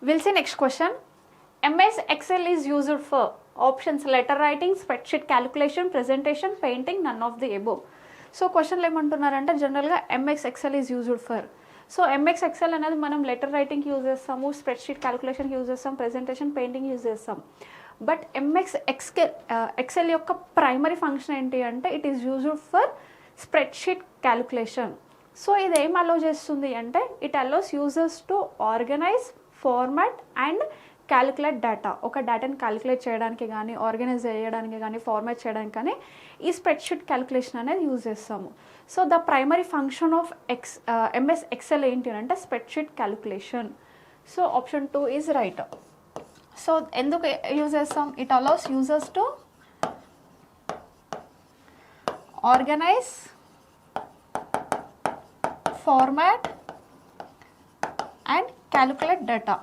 We'll see next question. MS Excel is used for options letter writing, spreadsheet calculation, presentation, painting, none of the above. So క్వశ్చన్లు ఏమంటున్నారంటే జనరల్గా MS excel is used for. So MS excel అనేది మనం letter రైటింగ్కి use చేస్తాము, spreadsheet క్యాలిక్యులేషన్కి use చేస్తాం, presentation painting use చేస్తాం. బట్ ఎంఎక్స్ ఎక్సెల్ యొక్క ప్రైమరీ ఫంక్షన్ ఏంటి అంటే it is used for spreadsheet calculation. So ఇది ఏం అలో చేస్తుంది అంటే it allows users to organise, format and calculate data. ఒక డేటాని క్యాలిక్యులేట్ చేయడానికి కానీ, ఆర్గనైజ్ చేయడానికి కానీ, ఫార్మాట్ చేయడానికి కానీ ఈ స్ప్రెడ్షీట్ క్యాలిక్యులేషన్ అనేది యూజ్ చేస్తాము. So the primary function of MS Excel ఏంటి అంటే spreadsheet calculation. So option 2 is right. So ఎందుకు యూజ్ చేస్తాం? It allows users to organise, format and calculate data.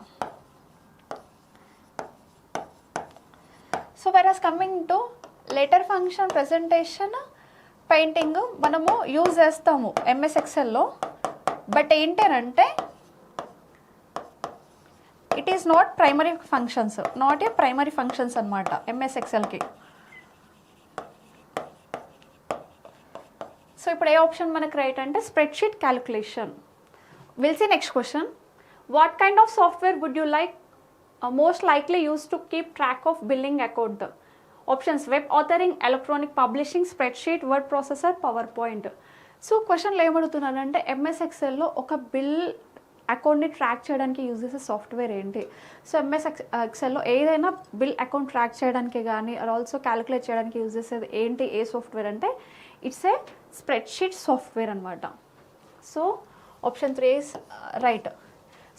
So whereas coming to letter function, presentation, painting మనము use చేస్తాము MS ఎక్సెల్లో. But ఏంటంటే it is not primary functions, not a primary functions అనమాట MS ఎక్సెల్కి. So ఇప్పుడు ఏ option మనకు right అంటే spreadsheet calculation. Will see next question. What kind of software would you like most likely used to keep track of billing account? Options: web authoring, electronic publishing, spreadsheet, word processor, PowerPoint. So క్వశ్చన్లో ఏమడుతున్నానంటే MS ఎక్సెల్లో ఒక bill అకౌంట్ని track చేయడానికి use చేసే software ఏంటి? So MS ఎక్సెల్లో ఏదైనా bill account track చేయడానికి కానీ ఆల్సో క్యాలిక్యులేట్ చేయడానికి యూజ్ చేసేది ఏంటి? ఏ సాఫ్ట్వేర్ అంటే ఇట్స్ ఏ స్ప్రెడ్షీట్ సాఫ్ట్వేర్ అనమాట. So option 3 is right.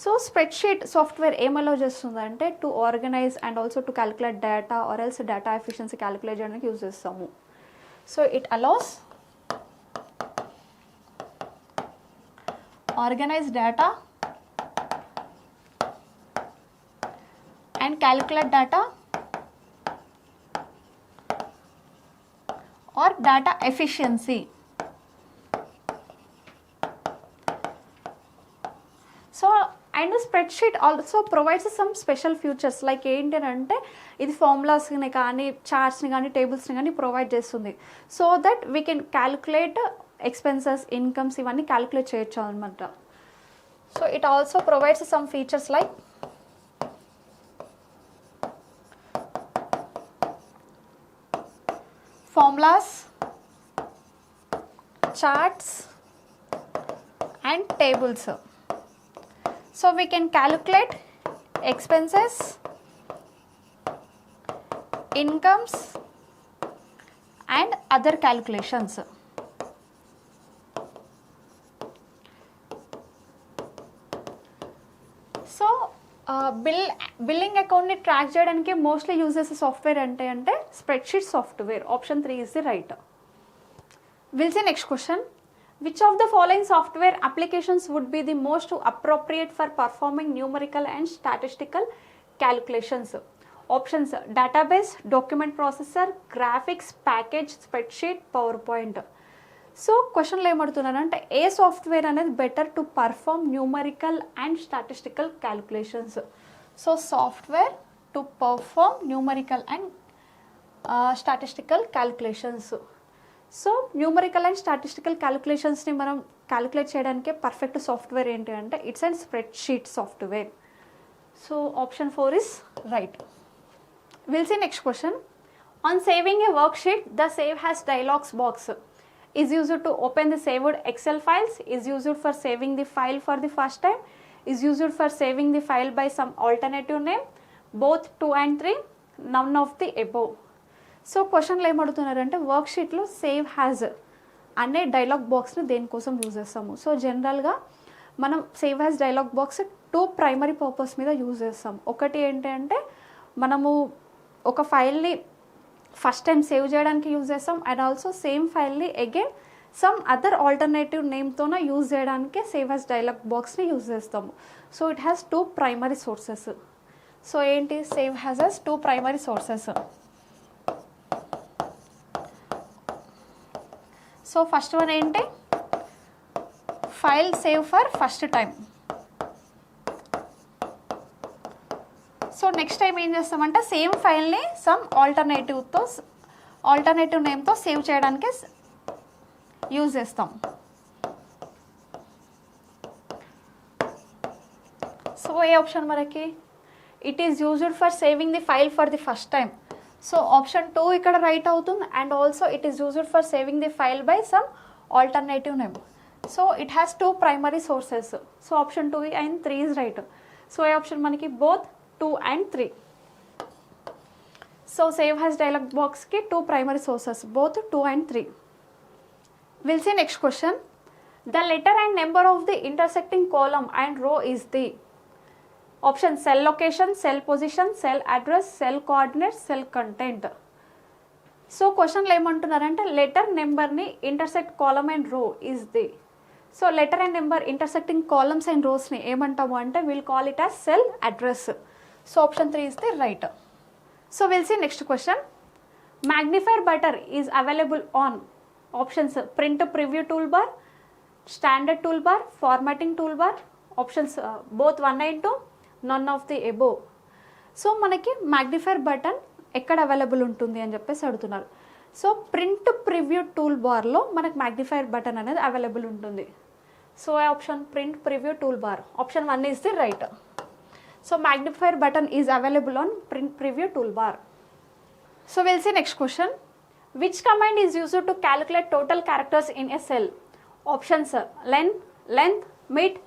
So spreadsheet software ఏం అలో చేస్తుందంటే to organise and also to calculate data or else data efficiency calculate చేయడానికి యూజ్ చేస్తాము. So it allows organise data and calculate data or data efficiency. So and spreadsheet also provides some special features like ఏంటంటే ఇది ఫార్ములాస్ని కానీ, చార్ట్స్ని కానీ, టేబుల్స్ని కానీ provide చేస్తుంది. So that we can calculate expenses, incomes ఇవన్నీ calculate చేయొచ్చు అనమాట. So it also provides some features like formulas, charts and tables. So we can calculate expenses, incomes and other calculations. So billing అకౌంట్ని track చేయడానికి mostly use చేసే software అంటే spreadsheet software. Option 3 is the right. Will see next question. Which of the following software applications would be the most appropriate for performing numerical and statistical calculations? Options: database, document processor, graphics, package, spreadsheet, PowerPoint. So క్వశ్చన్లో ఏమడుతున్నారంటే ఏ software అనేది better to perform numerical and statistical calculations. So software to perform numerical and statistical calculations. So numerical and statistical క్యాలిక్యులేషన్స్ని మనం calculate చేయడానికి perfect software ఏంటి అంటే it's and spreadsheet software. So option 4 is right. Will see next question. On saving a work sheet the save as dialogs box is used to open the saved Excel files, is used for saving the file for the first time, is used for saving the file by some alternative name, both 2 and 3, none of the above. So క్వశ్చన్లో ఏమడుతున్నారంటే work షీట్లో save as అనే dialog బాక్స్ని దేనికోసం use చేస్తాము? So జనరల్గా మనం save as dialog box 2 primary purpose మీద యూజ్ చేస్తాం. ఒకటి ఏంటంటే మనము ఒక ఫైల్ని ఫస్ట్ టైం సేవ్ చేయడానికి యూజ్ చేస్తాం అండ్ ఆల్సో సేమ్ ఫైల్ని అగైన్ సమ్ అదర్ ఆల్టర్నేటివ్ నేమ్తోన యూజ్ చేయడానికి సేవ్ హ్యాజ్ డైలాగ్ బాక్స్ని యూజ్ చేస్తాము. So it has 2 primary sources. So ఏంటి? Save as 2 primary sources. So first one ఏంటి? File save for first time. So next time ఏం చేస్తామంటే same ఫైల్ని some alternative నేమ్తో సేవ్ చేయడానికి యూజ్ చేస్తాం. సో ఏ ఆప్షన్ మనకి it is used for saving the file for the first time. So option 2 ఇక్కడ right అవుతుంది. And also it is used for saving the file by some alternative name. So it has 2 primary sources. So option 2 and 3 is right. So A option మనకి both 2 and 3. So save as dialog బాక్స్కి 2 primary sources, both 2 and 3. Will see next question. The letter and number of the intersecting column and row is the option cell location, cell position, cell address, cell coordinate, cell content. So క్వశ్చన్లో ఏమంటున్నారంటే letter నెంబర్ని intersect column and row is the. So letter and number intersecting columns and రోస్ని ఏమంటాము అంటే will call it as cell address. So option 3 is the right. So will see next question. Magnifier button is available on options print preview tool bar, standard tool bar, formatting tool bar. Options both 1 and 2, none of the above. So మనకి magnifier button ఎక్కడ available ఉంటుంది అని చెప్పేసి అడుగుతున్నారు. So print preview tool బార్లో మనకి magnifier button అనేది available ఉంటుంది. So option print preview tool bar, option 1 is the right. So magnifier button is available on print preview tool bar. So will see next question. Which command is used to calculate total characters in a cell? Options length, mid,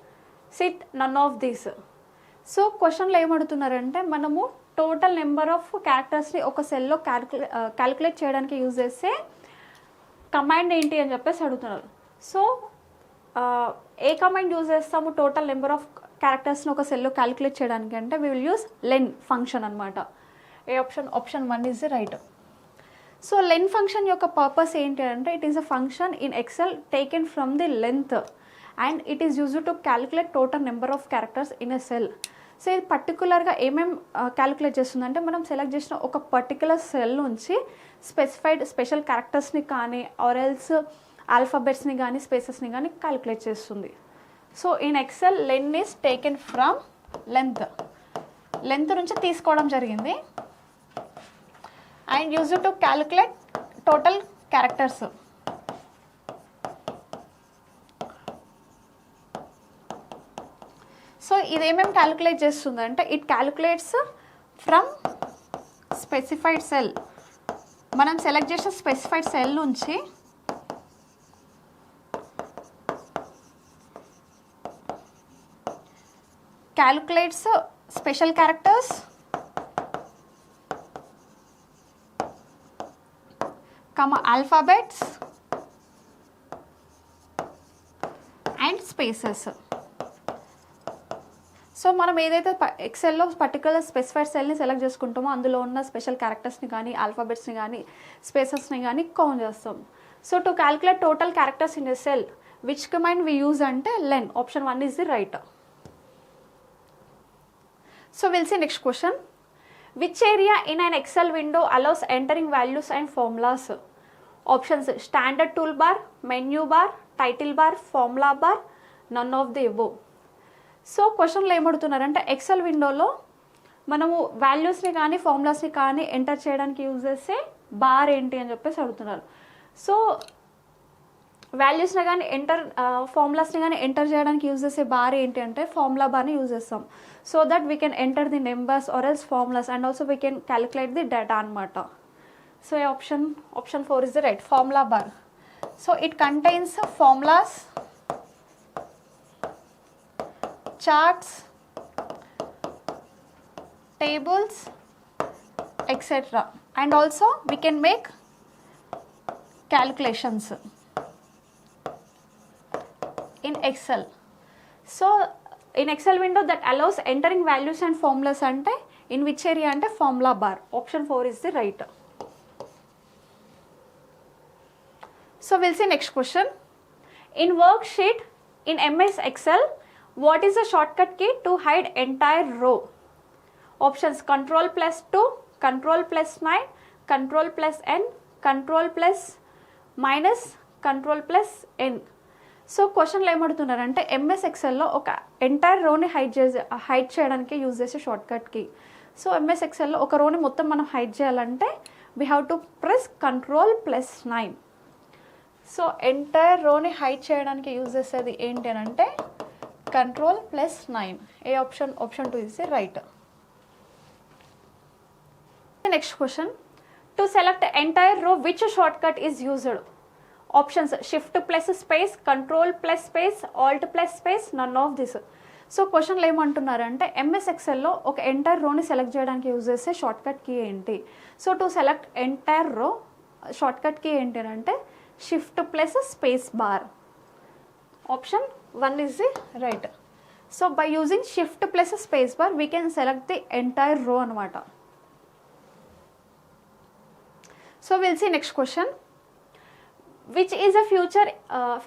sit, none of these. So క్వశ్చన్లో ఏమడుతున్నారంటే మనము total number of క్యారెక్టర్స్ని ఒక సెల్లో calculate చేయడానికి use చేసే command ఏంటి అని చెప్పేసి అడుగుతున్నారు. సో ఏ కమాండ్ యూజ్ చేస్తాము టోటల్ నెంబర్ ఆఫ్ క్యారెక్టర్స్ని ఒక సెల్లో క్యాలిక్యులేట్ చేయడానికి అంటే we will use len function అనమాట. ఏ option 1 is the right. So len function యొక్క పర్పస్ ఏంటి అంటే it is a function in Excel taken from the length and it is used to calculate total number of characters in a cell. So ఇది పర్టికులర్గా ఏమేమి calculate చేస్తుందంటే మనం select చేసిన ఒక పర్టికులర్ సెల్ నుంచి స్పెషల్ క్యారెక్టర్స్ని కానీ ఆర్ ఎల్స్ ఆల్ఫాబెట్స్ని కానీ స్పేసెస్ని కానీ క్యాలిక్యులేట్ చేస్తుంది. So in Excel len is taken from length నుంచి తీసుకోవడం జరిగింది and used to calculate total characters. So ఇదేమేమి క్యాలిక్యులేట్ చేస్తుందంటే it calculates from specified cell. మనం సెలెక్ట్ చేసిన స్పెసిఫైడ్ సెల్ నుంచి calculates special characters, alphabets and spaces. So మనం ఏదైతే ఎక్సెల్లో పర్టికులర్ స్పెసిఫైడ్ సెల్ని సెలెక్ట్ చేసుకుంటామో అందులో ఉన్న స్పెషల్ క్యారెక్టర్స్ని కానీ ఆల్ఫాబెట్స్ని కానీ స్పేసెస్ని కానీ కౌంట్ చేస్తాం. So to calculate total characters in a cell which command we use అంటే len, option 1 is the right. So will see next question. Which area in an Excel window allows entering values and formulas? Options standard tool bar, menu bar, title bar, formula bar, none of the above. So క్వశ్చన్లో ఏమడుతున్నారంటే XL విండోలో మనము వాల్యూస్ని కానీ ఫార్ములాస్ని కానీ enter చేయడానికి use చేసే bar ఏంటి అని చెప్పేసి అడుగుతున్నారు. సో వాల్యూస్ని కానీ ఫార్ములాస్ని కానీ ఎంటర్ చేయడానికి యూజ్ చేసే బార్ ఏంటి అంటే ఫార్ములా బార్ని యూజ్ చేస్తాం. So that we can enter the numbers or else formulas and also we can calculate the data అనమాట. So option 4 is the right, formula bar. So it contains formulas, charts, tables, etc. and also we can make calculations in Excel. So in Excel window that allows entering values and formulas ante in which area ante formula bar, option 4 is the right. So we'll see next question. In worksheet in MS Excel, what is the shortcut key to hide entire row? Options Ctrl+2, Ctrl+9, Ctrl+N, Ctrl+- Ctrl+N. So క్వశ్చన్లో ఏమడుతున్నారంటే MS ఎక్సెల్లో ఒక entire రోని hide చేయడానికి use చేసే shortcut key. So MS ఎక్సెల్లో ఒక రోని మొత్తం మనం హైడ్ చేయాలంటే we have to press Ctrl+9. So entire రోని హైడ్ చేయడానికి యూజ్ చేసేది ఏంటి అని అంటే Ctrl+9. ఏ option 2 is the right. Next question, to select entire row which shortcut is used? Options Shift+Space, Ctrl+Space, Alt+Space, none of this. So క్వశ్చన్లో ఏమంటున్నారంటే MS ఎక్సెల్లో ఒక ఎంటైర్ రోని సెలెక్ట్ చేయడానికి యూజ్ చేసే షార్ట్కట్ కీ ఏంటి? సో టు సెలెక్ట్ ఎంటైర్ రో shortcut key ఏంటి అంటే Shift+Space bar. Option 1 is the right. So by using Shift+Space bar we can select the entire row అనమాట. So we'll see next question. Which is a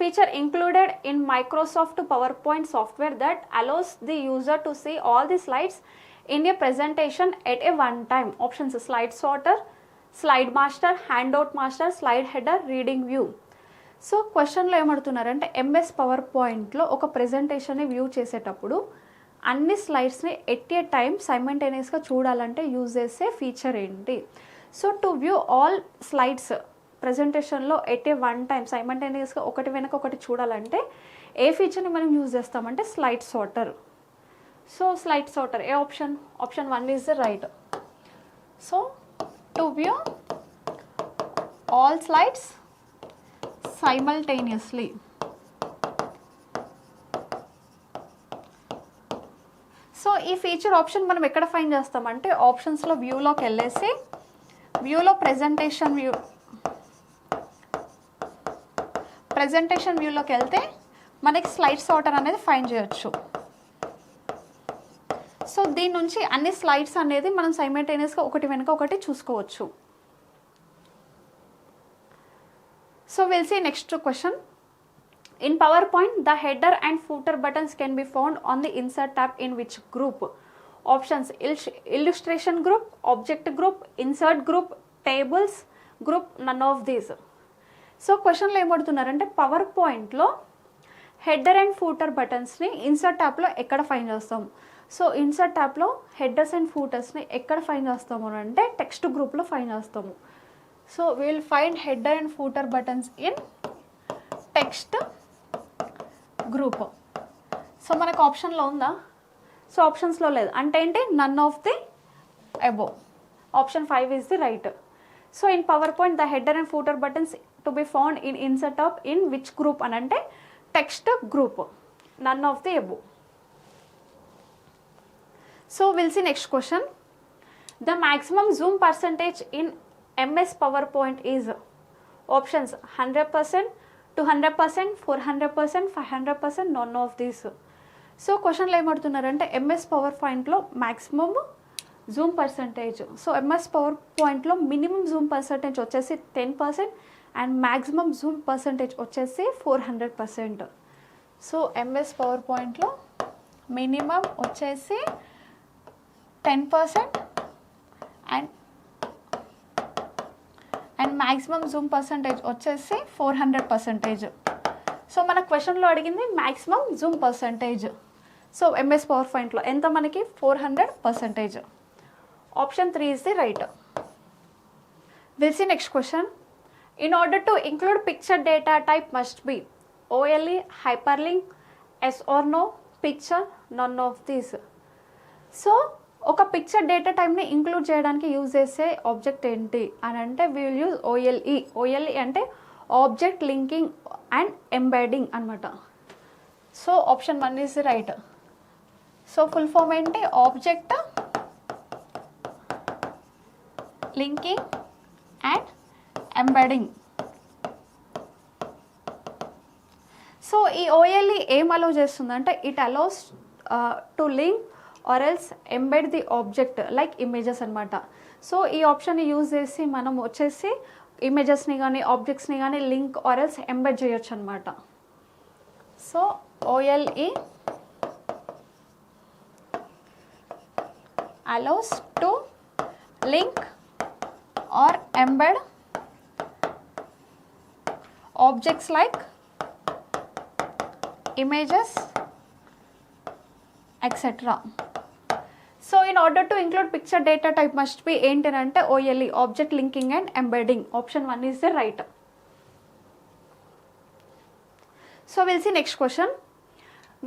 feature included in Microsoft PowerPoint software that allows the user to see all the slides in a presentation at a one time? Options: slide sorter, slide master, handout master, slide header, reading view. So క్వశ్చన్లో ఏమడుతున్నారంటే MS power పాయింట్లో ఒక ప్రెజెంటేషన్ని view చేసేటప్పుడు అన్ని స్లైడ్స్ని at a time సైమల్టేనియస్గా చూడాలంటే use చేసే feature ఏంటి? So to view all slides ప్రెజెంటేషన్లో ఎట్ ఏ వన్ టైం సైమల్టేనియస్గా ఒకటి వెనక ఒకటి చూడాలంటే ఏ ఫీచర్ని మనం యూజ్ చేస్తామంటే slide sorter. So slide sorter ఏ option 1 is the right. So to view all slides simultaneously. So ఈ ఫీచర్ ఆప్షన్ మనం ఎక్కడ ఫైండ్ చేస్తామంటే ఆప్షన్స్లో వ్యూలోకి వెళ్ళేసి వ్యూలో ప్రెజెంటేషన్ వ్యూలోకి వెళ్తే మనకి స్లైడ్ సార్టర్ అనేది ఫైండ్ చేయొచ్చు. సో దీని నుంచి అన్ని స్లైడ్స్ అనేది మనం సైమల్టేనియస్గా ఒకటి వెనుక ఒకటి చూసుకోవచ్చు. So we'll see next question. In PowerPoint, the header and footer buttons can be found on the Insert tab in which group? Options: Illustration group, Object group, Insert group, Tables group, none of these. So క్వశ్చన్లో ఏమడుతున్నారంటే power పాయింట్లో header and footer బటన్స్ని insert ట్యాబ్లో ఎక్కడ find చేస్తాం? So insert ట్యాబ్లో headers and ఫూటర్స్ని ఎక్కడ find చేస్తాము అంటే text గ్రూప్లో ఫైండ్ చేస్తాము. So we will find header and footer buttons in text group. So మనకు ఆప్షన్లో ఉందా? సో ఆప్షన్స్లో లేదు అంటే ఏంటి? None of the above. Option 5 is the right. So in power point the header and footer buttons to be found in insert of in which group అని అంటే text group. None of the above. So will see next question. The maximum zoom percentage in MS PowerPoint is options 100%, 200%, 400%, 500%, none of these. So క్వశ్చన్లో ఏమడుతున్నారంటే MS power పాయింట్లో maximum Zoom percentage. So MS power పాయింట్లో minimum Zoom percentage వచ్చేసి 10% and maximum zoom percentage వచ్చేసి 400%. So MS power పాయింట్లో minimum వచ్చేసి 10% and maximum zoom percentage వచ్చేసి 400%. So మన క్వశ్చన్లో అడిగింది maximum zoom percentage. So MS power పాయింట్లో ఎంత మనకి 400%. Option 3 is the right. Will see next question. In order to include picture data type must be OLE, hyperlink, yes or no, picture, none of these. So ఒక picture data టైప్ని ఇంక్లూడ్ చేయడానికి use చేసే object ఏంటి అని అంటే we will use OLE. OLE అంటే object linking and embedding అనమాట. So option 1 is right. So full form ఏంటి? Object linking and embedding. So ఈ OLE ఏం అలౌ చేస్తుందంటే it allows to link or else embed the object like images అనమాట. So ఈ ఆప్షన్ని use చేసి మనం వచ్చేసి ఇమేజెస్ని కానీ ఆబ్జెక్ట్స్ని కానీ లింక్ ఆర్ ఎల్స్ ఎంబెడ్ చేయొచ్చు అనమాట. So OLE allows to link or embed objects like images etc. So in order to include picture data type must be ఏంటంటే OLE, object linking and embedding. Option 1 is the right. So will see next question.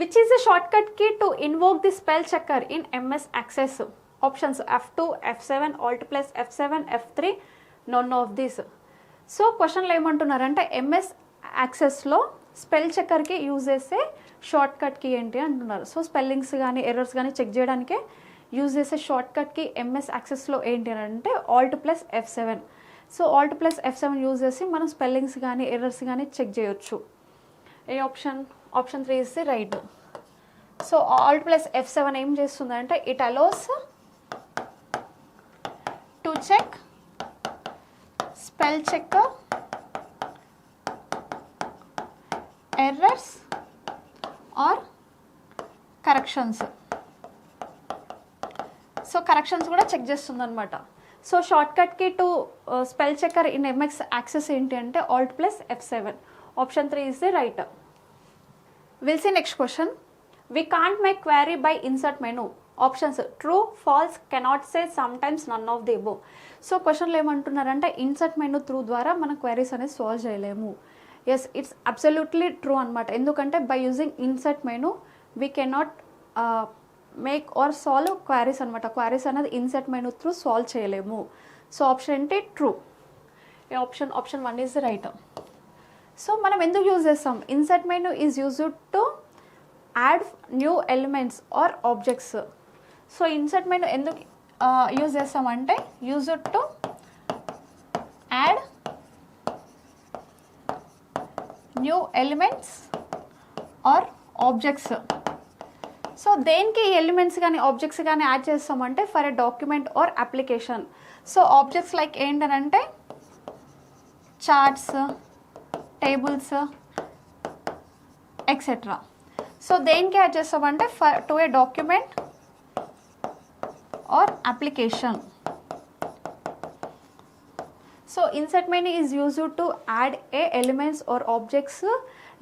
Which is the shortcut key to invoke the spell checker in MS Access? Options F2, F7, Alt plus F7, F3, none of this. So క్వశ్చన్లో ఏమంటున్నారంటే MS యాక్సెస్లో spell చెక్కర్కి use చేసే short కట్కి ఏంటి అంటున్నారు. So spellings కానీ errors కానీ చెక్ చేయడానికే యూజ్ చేసే షార్ట్ కట్కి ఎంఎస్ యాక్సెస్లో ఏంటి అని అంటే Alt plus F7. So Alt plus F7 use చేసి మనం స్పెల్లింగ్స్ కానీ ఎర్రర్స్ కానీ చెక్ చేయొచ్చు. ఏ option? Option 3 is the right. So Alt plus F7 ఏం చేస్తుందంటే it allows to check spell checker, errors or corrections. So corrections కూడా check చేస్తుంది అనమాట. సో షార్ట్ కట్కి to spell checker in MS Access ఏంటి అంటే Alt plus F7. Option 3 is the right. Will see next question. We can't make query by insert menu. Options true, false, cannot say, some times, none of the above. So క్వశ్చన్లో ఏమంటున్నారంటే insert menu through ద్వారా మనం queries అనేది solve చేయలేము. Yes, it's absolutely true అనమాట. ఎందుకంటే by using insert menu we cannot make or solve queries అనమాట. Queries అనేది ఇన్సర్ట్ మెనూ త్రూ సాల్వ్ చేయలేము. సో ఆప్షన్ ఏంటి? True. Option 1 is right. So మనం ఎందుకు యూజ్ చేస్తాం? Insert menu is used to add new elements or objects. So insert menu ఎందుకు use చేస్తామంటే used to add new elements or objects. So దేనికి elements కానీ objects కానీ add చేస్తామంటే for a document or application. So objects like ఏంటనంటే charts, tables etcetera. So దేనికి add చేస్తామంటే for to A document or application. So insert menu is used to add a elements or objects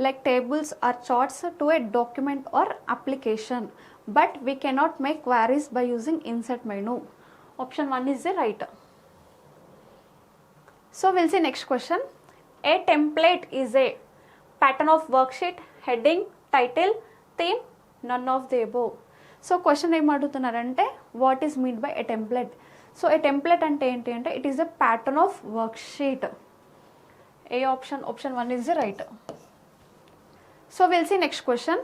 like tables or charts to a document or application, but we cannot make queries by using insert menu. Option 1 is the right. So we'll see next question. A template is a pattern of worksheet, heading, title, theme, none of the above. So question em adugutunarante what is meant by a template? So a template అంటే ఏంటి అంటే it is a pattern of worksheet. ఏ option? Option 1 is the right. So will see next question.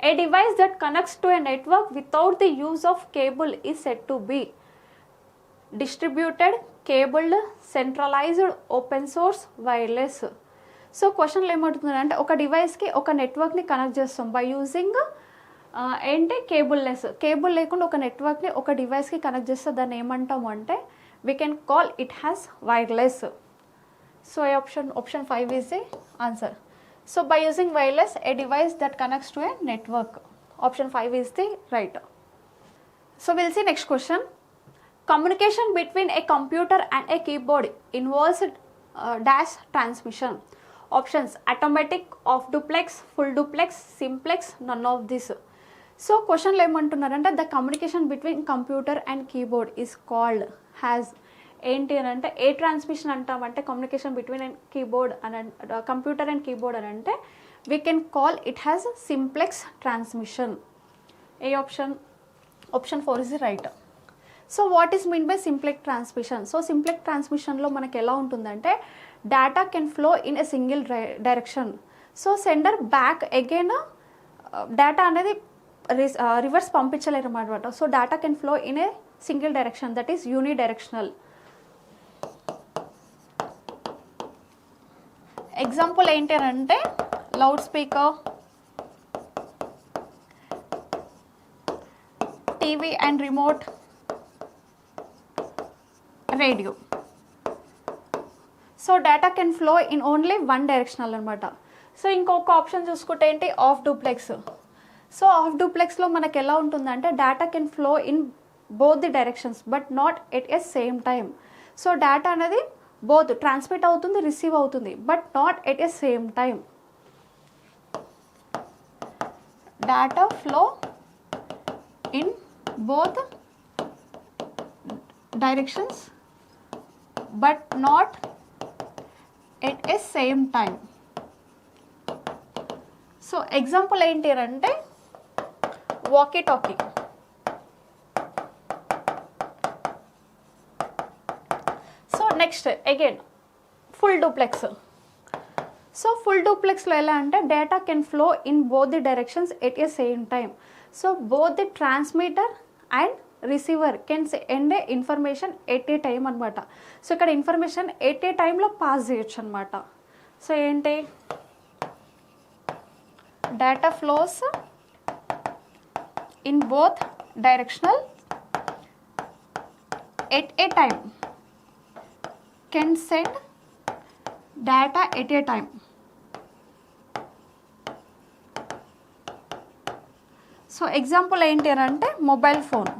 A device that connects to a network without the use of cable is said to be distributed, cabled, centralized, open source, wireless. So క్వశ్చన్లో ఏమంటుందంటే ఒక డివైస్కి ఒక నెట్వర్క్ని connect చేస్తాం by using ఏంటి cableless. Cable లేకుండా ఒక నెట్వర్క్ని ఒక డివైస్కి కనెక్ట్ చేస్తే దాన్ని ఏమంటాము అంటే we can call it as wireless. So A option 5 is the answer. So by using wireless a device that connects to a network. Option 5 is the right. So will see next question. Communication between a computer and a keyboard involves dash transmission. Options automatic, half duplex, full duplex, simplex, none of this. So క్వశ్చన్లో ఏమంటున్నారంటే the communication between computer and keyboard is called has ఏంటి అని అంటే ఏ transmission అంటామంటే communication between keyboard అని computer and keyboard అని అంటే we can call it as simplex transmission. ఏ option? Option 4 is the right. So what is mean by simplex transmission? So simplex ట్రాన్స్మిషన్లో మనకి ఎలా ఉంటుందంటే data can flow in a single direction. So sender back again data అనేది reverse పంపించలేరు అన్నమాట. So data can flow in a single direction, that is unidirectional. Example ఏంటి అని అంటే loud speaker, TV and remote, radio. So data can flow in only one directional అనమాట. So ఇంకొక option చూసుకుంటే ఏంటి ఆఫ్ డూప్లెక్స్. సో ఆఫ్ డూప్లెక్స్లో మనకి ఎలా ఉంటుందంటే data can flow in both the directions but not at a same time. So data అనేది both transmit అవుతుంది, receive అవుతుంది, but not at a same time. Data flow in both directions but not at a same time. So example ఏంటి అంటే walkie talkie. So next again full duplex. So full డూప్లెక్స్లో ఎలా అంటే data can flow in both the directions at a same time. So both the transmitter and receiver can send a information at a time అనమాట. So ఇక్కడ information at a టైంలో pass చేయొచ్చు అనమాట. So ఏంటి data flows in both directional at a time can send data at a time. So example ఏంటి అని అంటే mobile phone.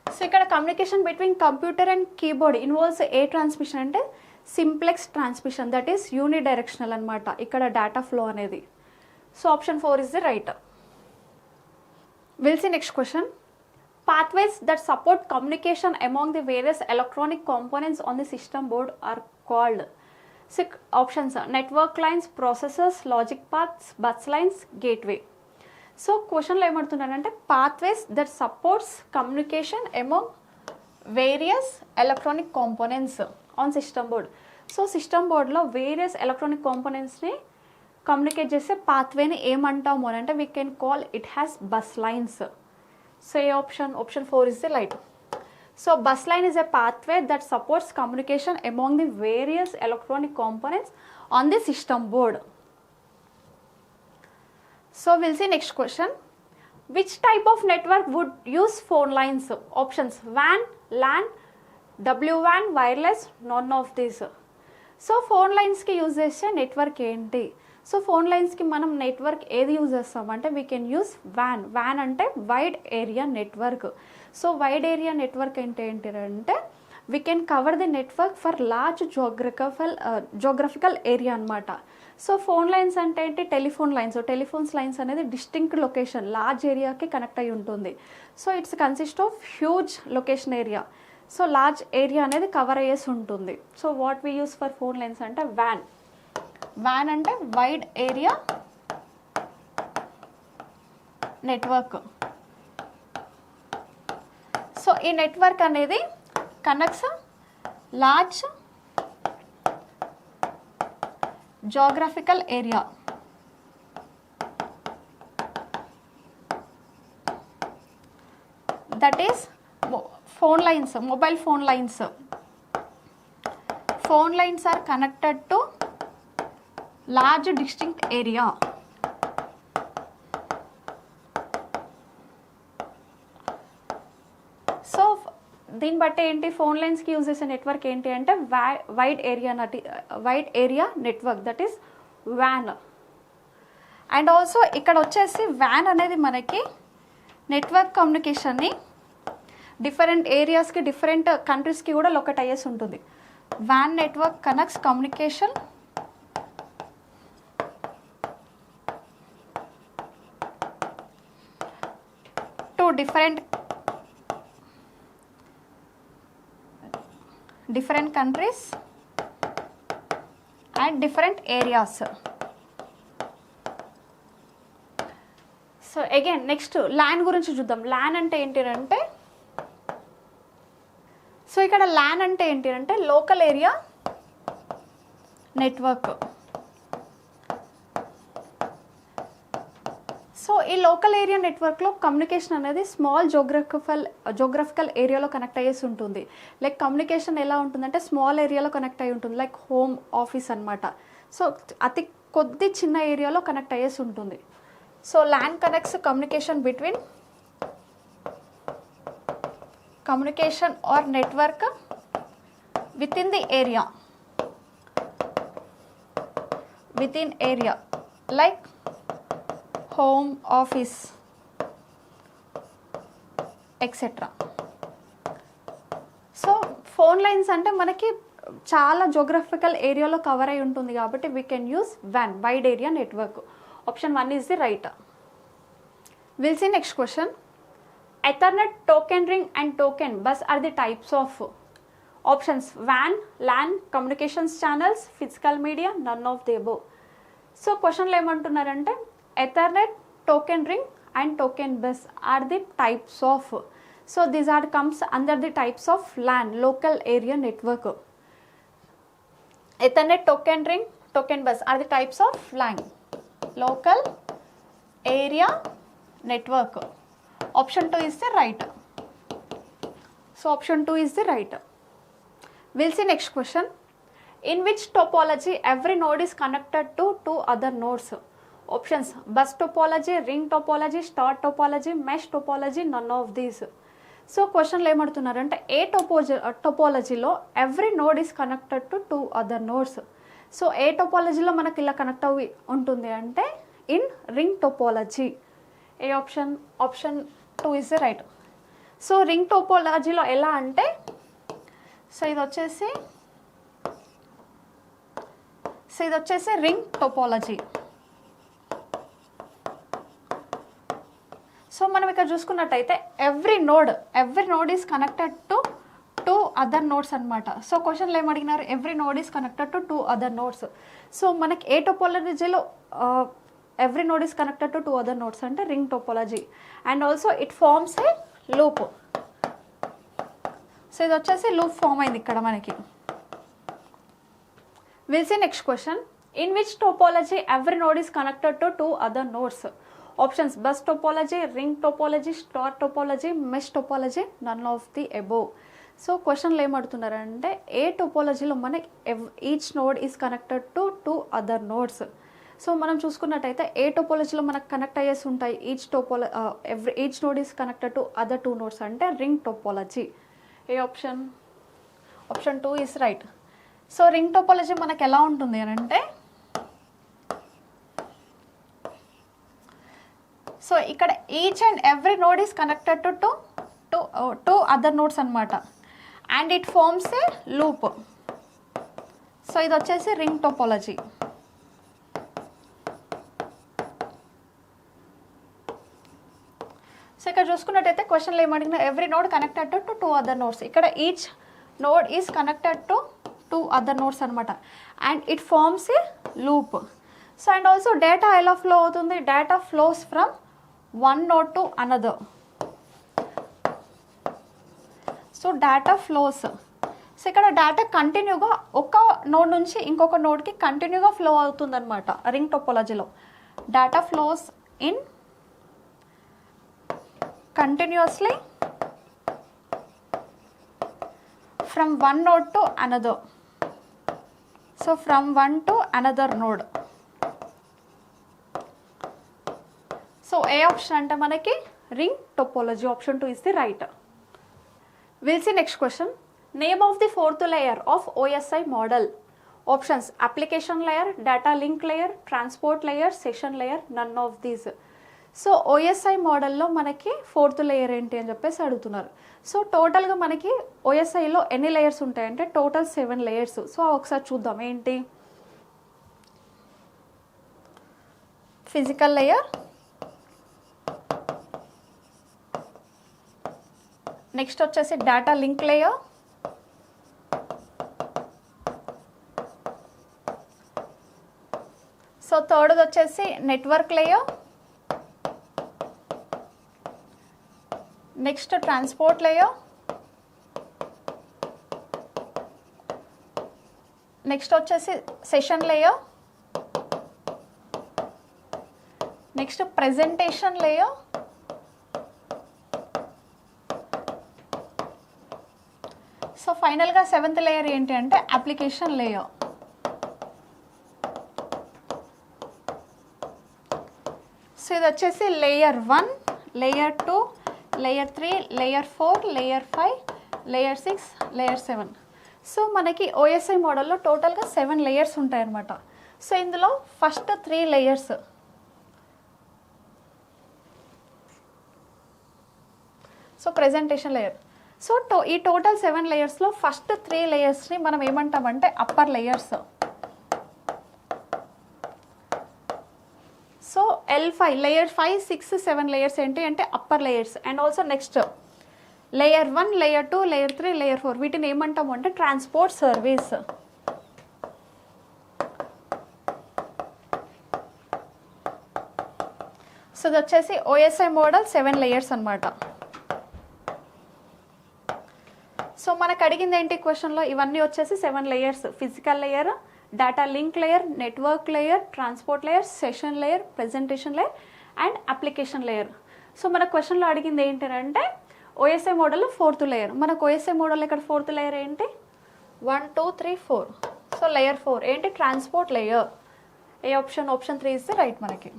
So ఇక్కడ communication between computer and keyboard involves a transmission అంటే simplex transmission, that is unidirectional అనమాట ఇక్కడ data flow అనేది. So option 4 is the right. Will see next question. Pathways that support communication among the various electronic components on the system board are called. 6 options are network lines, processors, logic paths, bus lines, gateway. So question lo emartunarante pathways that supports communication among various electronic components on system board. So system board lo various electronic components ni communicate chese pathway ni em antamu ante we can call it has bus lines. So option 4 is the right. So bus line is a pathway that supports communication among the various electronic components on the system board. So we'll see next question. Which type of network would use phone lines? Options WAN, LAN, WWAN, wireless, none of these. So phone lines ki use chese network enti? So phone లైన్స్కి మనం network ఏది use చేస్తామంటే we can use వ్యాన్. వ్యాన్ అంటే wide area network. So wide area network అంటే ఏంటంటే we can cover the network for large geographical area అనమాట. సో ఫోన్ లైన్స్ అంటే ఏంటి టెలిఫోన్ లైన్స్. టెలిఫోన్స్ లైన్స్ అనేది డిస్టింక్ట్ లొకేషన్ లార్జ్ ఏరియాకి కనెక్ట్ అయి ఉంటుంది. So it's consist of huge location area. So large area అనేది కవర్ అయ్యేసి ఉంటుంది. So what we use for phone lines అంటే వ్యాన్. వ్యాన్ అంటే వైడ్ ఏరియా నెట్వర్క్. సో ఈ నెట్వర్క్ అనేది connects large geographical area. That is phone lines, mobile phone lines. Phone lines are connected to large distinct area. So దీన్ని బట్టి ఏంటి phone లైన్స్కి use చేసే network ఏంటి అంటే wide area network, that is van. And also ఇక్కడ వచ్చేసి van అనేది మనకి నెట్వర్క్ కమ్యూనికేషన్ని డిఫరెంట్ ఏరియాస్కి డిఫరెంట్ కంట్రీస్కి కూడా లొకేట్ అయ్యేసి ఉంటుంది. Van network connects communication to different countries and different areas. So again next LAN గురించి చూద్దాం. LAN అంటే ఏంటి అంటే, సో ఇక్కడ LAN అంటే ఏంటి అంటే లోకల్ ఏరియా నెట్వర్క్. సో ఈ లోకల్ ఏరియా నెట్వర్క్లో కమ్యూనికేషన్ అనేది స్మాల్ జోగ్రఫికల్ ఏరియాలో కనెక్ట్ అయ్యేసి ఉంటుంది. లైక్ కమ్యూనికేషన్ ఎలా ఉంటుందంటే స్మాల్ ఏరియాలో కనెక్ట్ అయ్యి ఉంటుంది, లైక్ హోమ్ ఆఫీస్ అనమాట. సో అతి కొద్ది చిన్న ఏరియాలో కనెక్ట్ అయ్యేసి ఉంటుంది. So LAN connects communication or network with in the area, like home office etcetera. So phone lines అంటే మనకి చాలా జోగ్రఫికల్ ఏరియాలో కవర్ అయి ఉంటుంది కాబట్టి we can use WAN, wide area network. Option 1 is the right. We'll see next question. Ethernet, token ring and token bus are the types of options: WAN, LAN, communications channels, physical media, none of the above. So క్వశ్చన్లో ఏమంటున్నారంటే ethernet, token ring and token bus are the types of. So these are comes under the types of LAN, local area network. Ethernet, token ring, token bus are the types of LAN, local area network. Option 2 is the right. So option 2 is the right. We'll see next question. In which topology every node is connected to two other nodes? Options: bus topology, ring topology, star topology, mesh topology, none of these. So క్వశ్చన్లో ఏమడుతున్నారంటే ఏ టోపాలజీలో every node is connected to two other nodes. So ఏ టోపాలజీలో మనకి ఇలా connect అవి ఉంటుంది అంటే ఇన్ రింగ్ టోపాలజీ. ఏ option? Option 2 is the right. So ring టోపాలజీలో ఎలా అంటే, సో ఇది వచ్చేసి రింగ్ టోపాలజీ. సో మనం ఇక్కడ చూసుకున్నట్టయితే every node is connected to two other nodes అనమాట. సో క్వశ్చన్లో ఏమడిగినారు? Every node is connected to two other nodes. So మనకి ఏ టోపాలజీలో every node is connected to two other nodes అంటే ring topology. And also it forms a loop. So ఇది వచ్చేసి loop form అయింది ఇక్కడ మనకి. Will see next question. In which topology every node is connected to two other nodes? Options: bus topology, ring topology, star topology, mesh topology, none of the above. So క్వశ్చన్లో ఏమడుతున్నారంటే ఏ టోపాలజీలో మనకి each node is connected to two other nodes. So మనం చూసుకున్నట్టయితే ఏ టోపాలజీలో మనకు కనెక్ట్ అయ్యేసి ఉంటాయి each node is connected to other two nodes అంటే రింగ్ టోపాలజీ. ఏ option? Option 2 is right. So ring topology మనకు ఎలా ఉంటుంది అని అంటే, సో ఇక్కడ each and every node is connected to two other nodes అనమాట. And it forms a loop. So ఇది వచ్చేసి రింగ్ టోపాలజీ. సో ఇక్కడ చూసుకున్నట్టయితే క్వశ్చన్లో ఏమడిగినా every node connected to two other nodes. ఇక్కడ each node is connected to two other nodes అనమాట. And it forms a loop. So and also data ఎలా flow అవుతుంది? Data flows from one node to another. So data flows. So ఇక్కడ data కంటిన్యూగా ఒక node నుంచి ఇంకొక నోడ్కి కంటిన్యూగా ఫ్లో అవుతుంది అనమాట. రింగ్ టోపాలజీలో data flows in continuously from one node to another. So from one to another node. So A option ante manaki ring topology. Option 2 is the right. We'll see next question. Name of the fourth layer of OSI model. Options: application layer, data link layer, transport layer, session layer, none of these. So OSI మోడల్లో మనకి fourth layer ఏంటి అని చెప్పేసి అడుగుతున్నారు. So టోటల్గా మనకి ఓఎస్ఐలో ఎన్ని layers ఉంటాయంటే టోటల్ 7 లేయర్స్. సో ఒకసారి చూద్దాం ఏంటి. ఫిజికల్ లేయర్, నెక్స్ట్ వచ్చేసి data link layer, so third వచ్చేసి network layer, next transport layer, next వచ్చేసి session layer, next presentation layer, so ఫైనల్గా 7th లేయర్ ఏంటి అంటే అప్లికేషన్ లేయర్. సో ఇది వచ్చేసి layer 1, layer 2, layer 3, layer 4, layer 5, layer 6, layer 7. So మనకి OSI మోడల్లో టోటల్గా 7 లేయర్స్ ఉంటాయన్నమాట. సో ఇందులో first 3 layers, so presentation layer. So ఈ టోటల్ 7 లేయర్స్లో ఫస్ట్ 3 లేయర్స్ని మనం ఏమంటామంటే upper layers. So L5 layer 5, 6, 7 layers ఏంటి అంటే upper layers. And also next layer 1, layer 2, layer 3, layer 4 వీటిని ఏమంటాము అంటే ట్రాన్స్పోర్ట్ సర్వీస్. సో ఇది వచ్చేసి OSI మోడల్ 7 లేయర్స్ అనమాట. సో మనకు అడిగింది ఏంటి క్వశ్చన్లో, ఇవన్నీ వచ్చేసి 7 layers: physical layer, data link layer, network layer, transport layer, session layer, presentation layer and application layer. So మన క్వశ్చన్లో అడిగింది ఏంటంటే OSI మోడల్ 4th లేయర్. మనకు OSI మోడల్ ఇక్కడ 4th లేయర్ ఏంటి 1, 2, 3, 4. సో లేయర్ 4 ఏంటి transport layer. A option 3 is the right మనకి.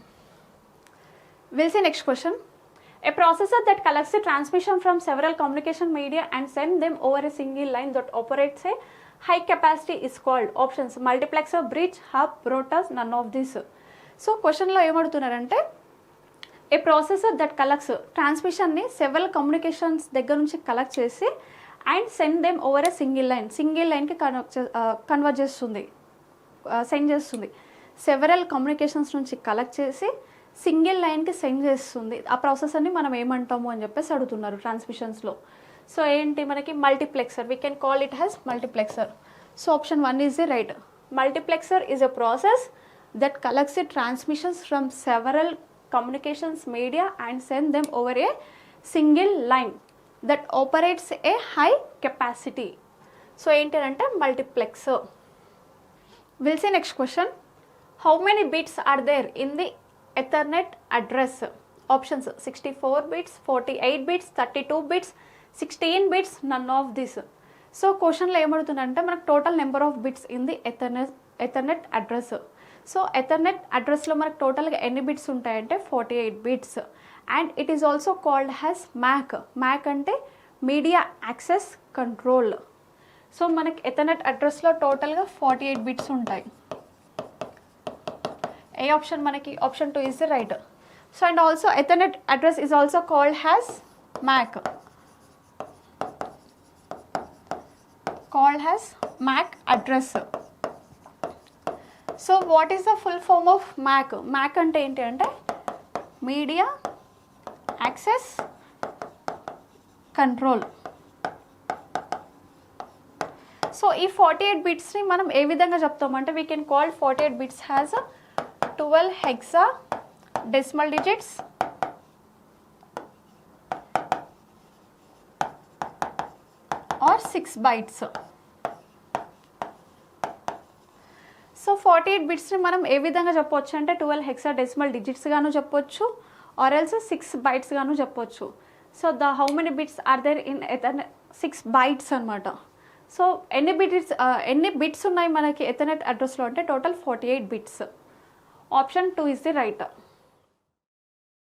We'll see next question. A processor that collects the transmission from several communication media and send them over a single line that operates a high capacity is called. Options: multiplexer, bridge, hub, routers, none of these. So question లో ఏమడుతున్నారంటే a processor that collects ట్రాన్స్మిషన్ని several communications దగ్గర నుంచి collect చేసి and send them over a single లైన్కి convert చేస్తుంది, send చేస్తుంది. Several communications నుంచి కలెక్ట్ చేసి సింగిల్ లైన్కి సెండ్ చేస్తుంది. ఆ ప్రాసెసర్ని మనం ఏమంటాము అని చెప్పేసి అడుగుతున్నారు ట్రాన్స్మిషన్స్లో. సో ఏంటి మనకి multiplexer, we can call it as multiplexer. So option 1 is the right. Multiplexer is a process that collects the transmissions from several communications media and send them over a single line that operates a high capacity. So ఏంటంటే multiplexer. Will see next question. How many bits are there in the Ethernet address? Options: 64 bits, 48 bits, 32 bits, 16 bits, none of this. So క్వశ్చన్లో ఏమడుతుందంటే మనకు total number of bits in the Ethernet address. So Ethernet అడ్రస్లో మనకు టోటల్గా ఎన్ని bits ఉంటాయంటే 48 bits. And it is also called as MAC. MAC అంటే media access control. So మనకి ఎథర్నెట్ అడ్రస్లో టోటల్గా 48 బిట్స్ ఉంటాయి. ఏ ఆప్షన్ మనకి option 2 is the right. So and also Ethernet address is also called as MAC. Called as MAC address. So what is the full form of MAC? MAC అంటే ఏంటి అంటే media access control. So ఈ 48 బిట్స్ని మనం ఏ విధంగా చెప్తామంటే we can call 48 bits as 12 hexa decimal digits or 6 bytes. సో 48 బిట్స్ని మనం ఏ విధంగా చెప్పవచ్చు అంటే 12 hexa decimal digits గాను చెప్పొచ్చు ఆర్ ఎల్స్ 6 bytes గాను చెప్పొచ్చు. So how many bits are there in ethernet? 6 bytes అనమాట. సో ఎన్ని బిట్స్ ఉన్నాయి మనకి ఎథర్నెట్ అడ్రస్లో అంటే total 48 bits. Option 2 is the right.